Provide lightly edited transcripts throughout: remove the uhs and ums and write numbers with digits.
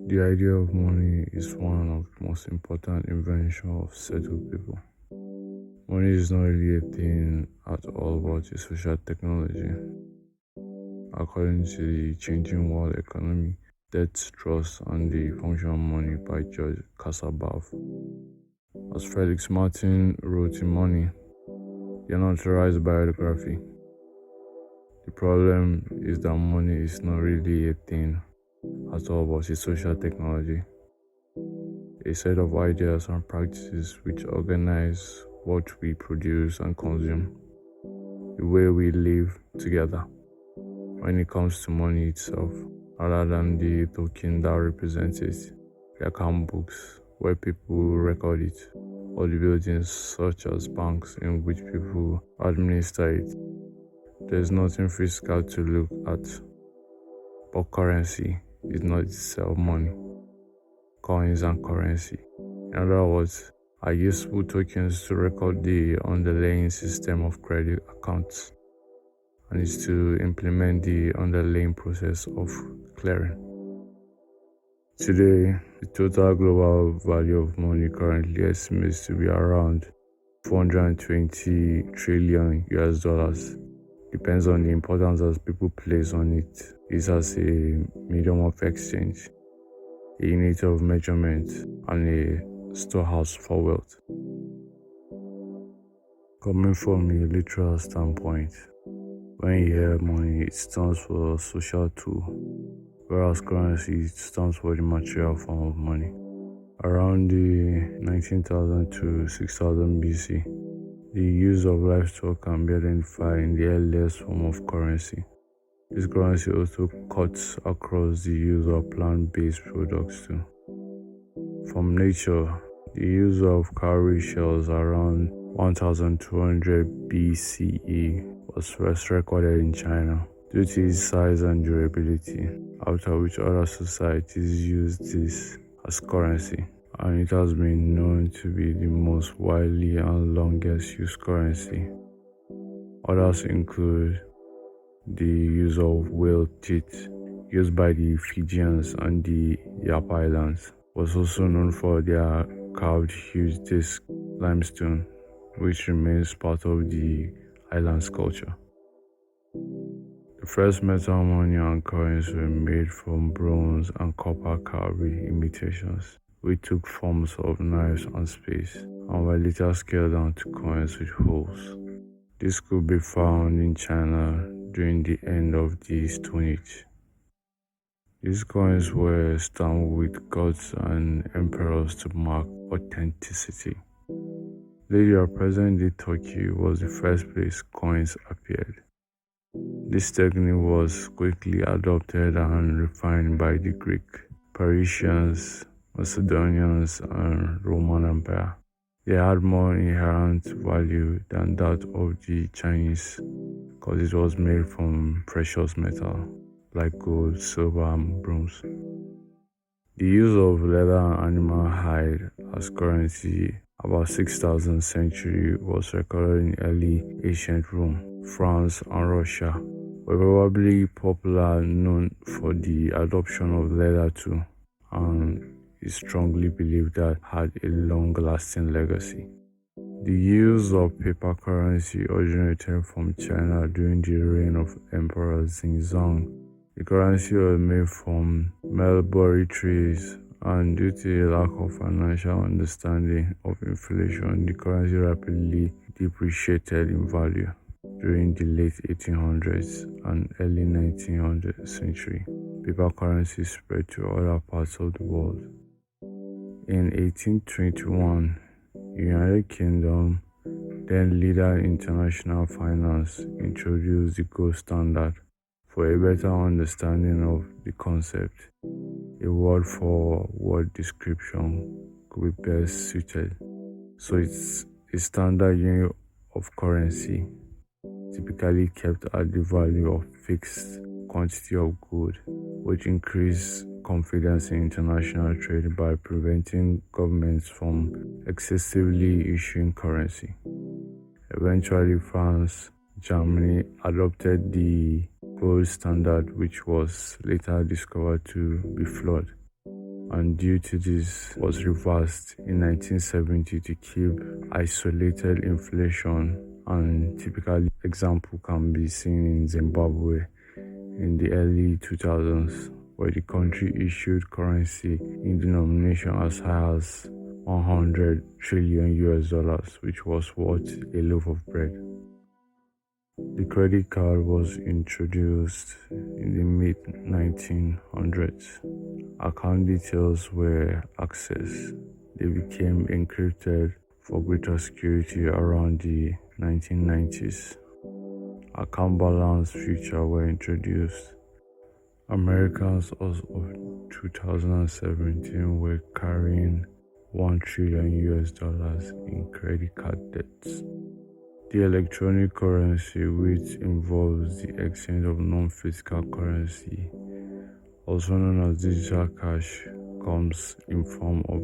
The idea of money is one of the most important inventions of settled people. Money is not really a thing at all but a social technology. According to the Changing World Economy, Debt, Trust, and the Function of Money by George Casabav. As Felix Martin wrote in Money, the unauthorized biography, the problem is that money is not really a thing at all but a social technology, a set of ideas and practices which organize what we produce and consume, the way we live together. When it comes to money itself, rather than the token that represents it, the account books where people record it, or the buildings such as banks in which people administer it, there's nothing physical to look at. But currency is not itself money. Coins and currency, in other words, are useful tokens to record the underlying system of credit accounts, and is to implement the underlying process of clearing. Today, the total global value of money currently estimates to be around 420 trillion US dollars. Depends on the importance as people place on it. This as a medium of exchange, a unit of measurement, and a storehouse for wealth. Coming from a literal standpoint, when you hear money, it stands for a social tool, whereas currency stands for the material form of money. Around the 19,000 to 6,000 BC, the use of livestock can be identified in the earliest form of currency. This currency also cuts across the use of plant-based products too. From nature, the use of cowrie shells around 1200 BCE was first recorded in China due to its size and durability, after which other societies used this as currency, and it has been known to be the most widely and longest used currency. Others include the use of whale teeth, used by the Fijians and the Yap Islands, was also known for their carved huge disc limestone, which remains part of the island's culture. The first metal money and coins were made from bronze and copper cowrie imitations, which took forms of knives and spades, and were later scaled down to coins with holes. This could be found in China during the end of the Stone Age. These coins were stamped with gods and emperors to mark authenticity. Later, present-day Turkey was the first place coins appeared. This technique was quickly adopted and refined by the Greek, Persians, Macedonians, and Roman Empire. They had more inherent value than that of the Chinese because it was made from precious metal like gold, silver, and bronze. The use of leather and animal hide as currency about 6000th century was recorded in early ancient Rome, France, and Russia, were probably popular known for the adoption of leather too, and is strongly believed that had a long-lasting legacy. The use of paper currency originated from China during the reign of Emperor Xinzong. The currency was made from mulberry trees, and due to a lack of financial understanding of inflation, the currency rapidly depreciated in value during the late 1800s and early 1900th century. Paper currency spread to other parts of the world. In 1821, the United Kingdom, then leader in international finance, introduced the gold standard. For a better understanding of the concept, a word-for-word description could be best suited. So it's a standard unit of currency, typically kept at the value of fixed quantity of gold, which increase confidence in international trade by preventing governments from excessively issuing currency. Eventually, France, Germany adopted the gold standard, which was later discovered to be flawed. and due to this was reversed in 1970 to keep isolated inflation, and typically example can be seen in Zimbabwe in the early 2000s, where the country issued currency in denomination as high as 100 trillion US dollars, which was worth a loaf of bread. The credit card was introduced in the mid 1900s. Account details were accessed. They became encrypted for greater security around the 1990s. Account balance feature were introduced. Americans as of 2017 were carrying 1 trillion US dollars in credit card debts. The electronic currency, which involves the exchange of non-physical currency, also known as digital cash, comes in form of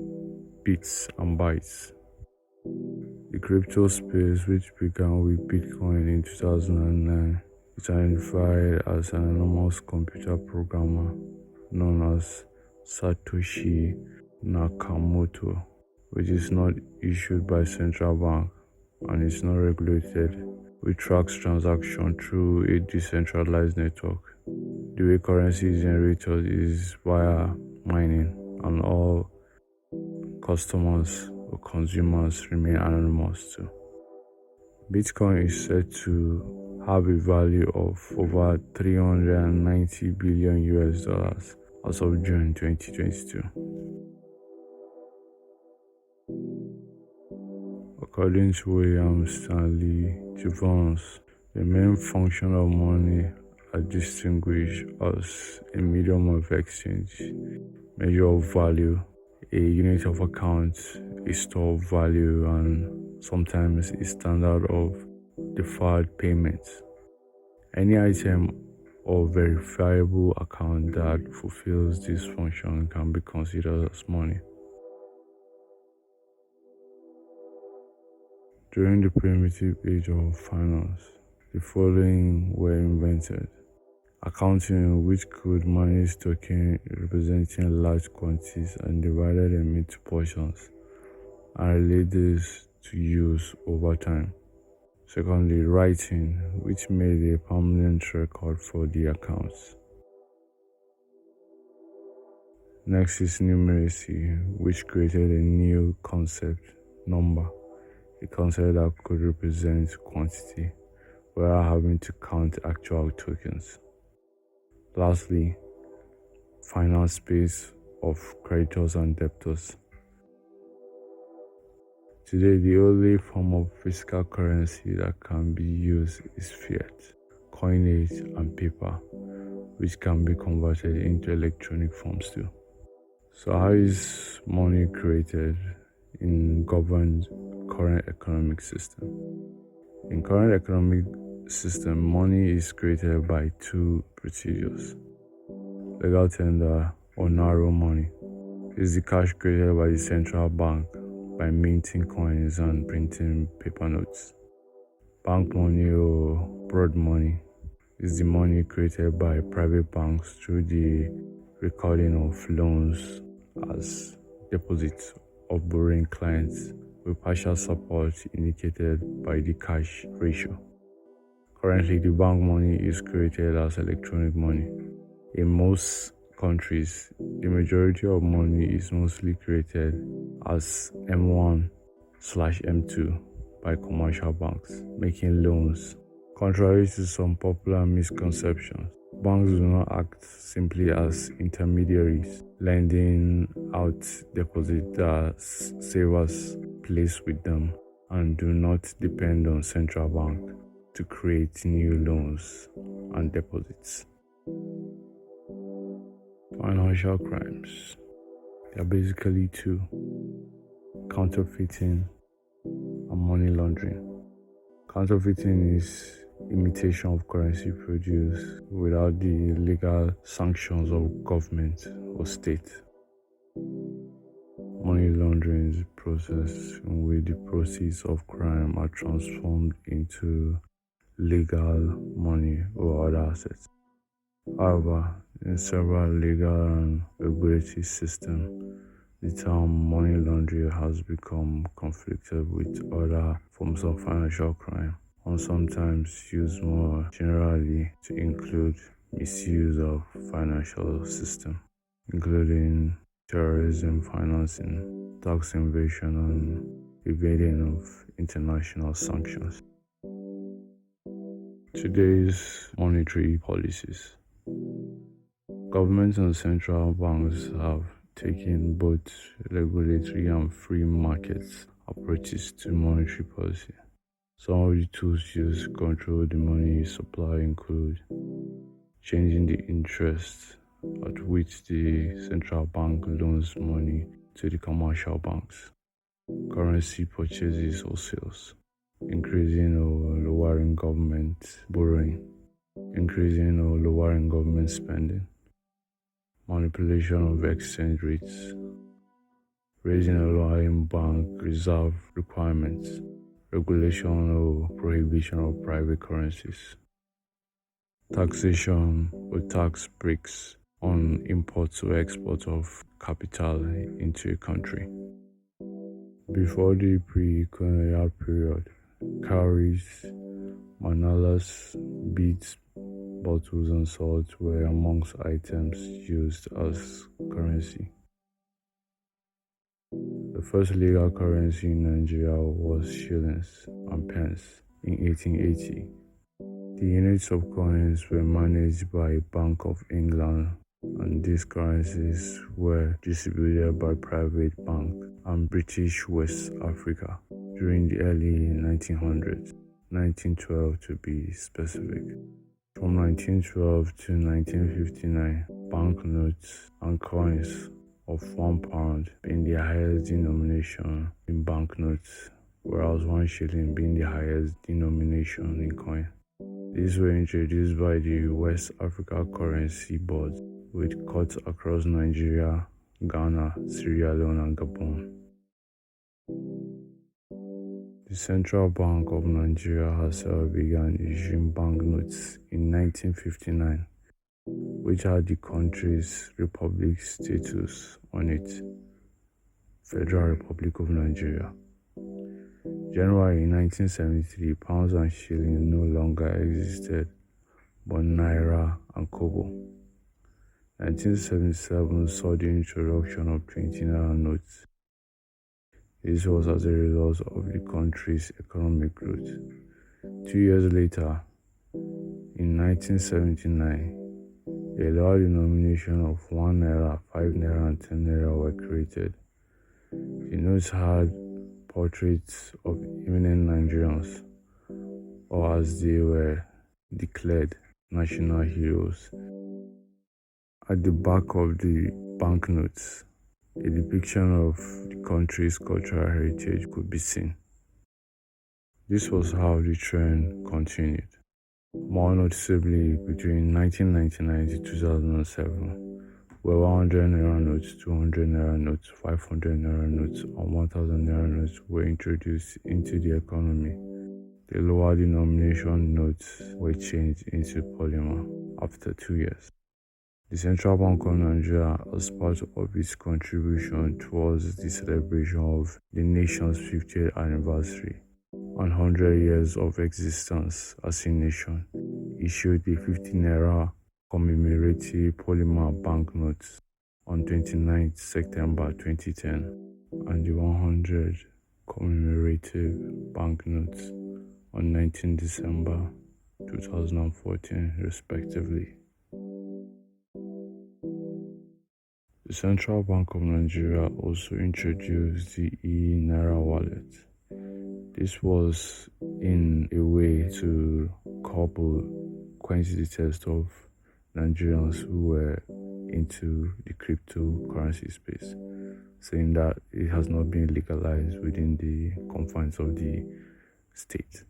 bits and bytes. The crypto space, which began with Bitcoin in 2009, is identified as an anonymous computer programmer known as Satoshi Nakamoto, which is not issued by central bank and is not regulated, which tracks transactions through a decentralized network. The way currency is generated is via mining, and all customers or consumers remain anonymous too. Bitcoin is said to have a value of over 390 billion US dollars as of June 2022. According to William Stanley Jevons, the main function of money are distinguished as a medium of exchange, measure of value, a unit of account, a store of value, and sometimes a standard of deferred payments. Any item or verifiable account that fulfills this function can be considered as money. During the primitive age of finance, the following were invented: accounting, which could manage tokens representing large quantities and divided them into portions and relate this to use over time. Secondly, writing, which made a permanent record for the accounts. Next is numeracy, which created a new concept, number, a concept that could represent quantity without having to count actual tokens. Lastly, finance space of creditors and debtors. Today, the only form of physical currency that can be used is fiat, coinage, and paper, which can be converted into electronic forms too. So how is money created in governed current economic system? In current economic system, money is created by two procedures: legal tender or narrow money. This is the cash created by the central bank by minting coins and printing paper notes. Bank money or broad money is the money created by private banks through the recording of loans as deposits of borrowing clients, with partial support indicated by the cash ratio. Currently, the bank money is created as electronic money. In most countries, the majority of money is mostly created as M1/M2 by commercial banks making loans. Contrary to some popular misconceptions, banks do not act simply as intermediaries, lending out deposits that savers place with them, and do not depend on central bank to create new loans and deposits. Financial crimes. There are basically two: counterfeiting and money laundering. Counterfeiting is imitation of currency produced without the legal sanctions of government or state. Money laundering is a process in which the proceeds of crime are transformed into legal money or other assets. However, in several legal and regulatory systems, the term money laundering has become conflicted with other forms of financial crime, and sometimes used more generally to include misuse of financial system, including terrorism financing, tax evasion, and evading of international sanctions. Today's monetary policies. Governments and central banks have taken both regulatory and free market approaches to monetary policy. Some of the tools used to control the money supply include changing the interest at which the central bank loans money to the commercial banks, currency purchases or sales, increasing or lowering government borrowing, increasing or lowering government spending, manipulation of exchange rates, raising or lowering bank reserve requirements, regulation or prohibition of private currencies, taxation or tax breaks on import or export of capital into a country. Before the pre-colonial period, cowries, manalas, beads, bottles, and salt were amongst items used as currency. The first legal currency in Nigeria was shillings and pence in 1880. The units of coins were managed by Bank of England, and these currencies were distributed by private bank and British West Africa during the early 1900s, 1912 to be specific. From 1912 to 1959, banknotes and coins of £1 being the highest denomination in banknotes, whereas 1 shilling being the highest denomination in coin. These were introduced by the West Africa Currency Board, with cuts across Nigeria, Ghana, Sierra Leone, and Gabon. The Central Bank of Nigeria herself began issuing banknotes in 1959, which had the country's republic status on it, Federal Republic of Nigeria. January 1973, pounds and shillings no longer existed, but naira and kobo. 1977 saw the introduction of 20 naira notes. This was as a result of the country's economic growth. 2 years later, in 1979, a lower denomination of 1 naira, 5 naira, and 10 naira were created. The notes had portraits of eminent Nigerians, or as they were declared, national heroes. At the back of the banknotes, a depiction of the country's cultural heritage could be seen. This was how the trend continued. More noticeably, between 1999 to 2007, where 100 naira notes, 200 naira notes, 500 naira notes, and 1000 naira notes were introduced into the economy. The lower denomination notes were changed into polymer after 2 years. The Central Bank of Nigeria, as part of its contribution towards the celebration of the nation's 50th anniversary and 100 years of existence as a nation, issued the 50 naira commemorative polymer banknotes on 29 September 2010 and the 100 commemorative banknotes on 19 December 2014, respectively. The Central Bank of Nigeria also introduced the e-Naira wallet. This was in a way to quench the thirst of Nigerians who were into the cryptocurrency space, saying that it has not been legalized within the confines of the state.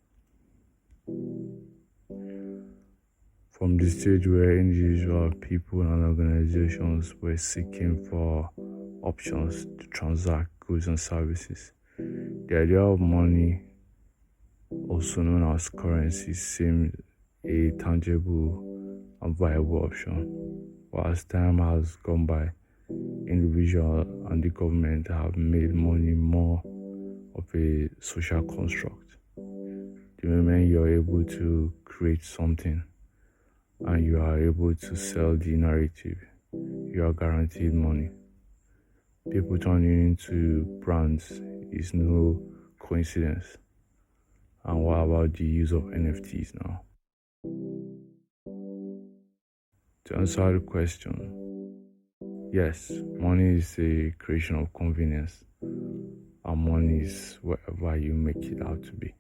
From the stage where individual people and organizations were seeking for options to transact goods and services, the idea of money, also known as currency, seemed a tangible and viable option. But as time has gone by, individuals and the government have made money more of a social construct. The moment you're able to create something and you are able to sell the narrative, you are guaranteed money. People turning into brands is no coincidence. And what about the use of NFTs now? To answer the question, yes, money is a creation of convenience, and money is whatever you make it out to be.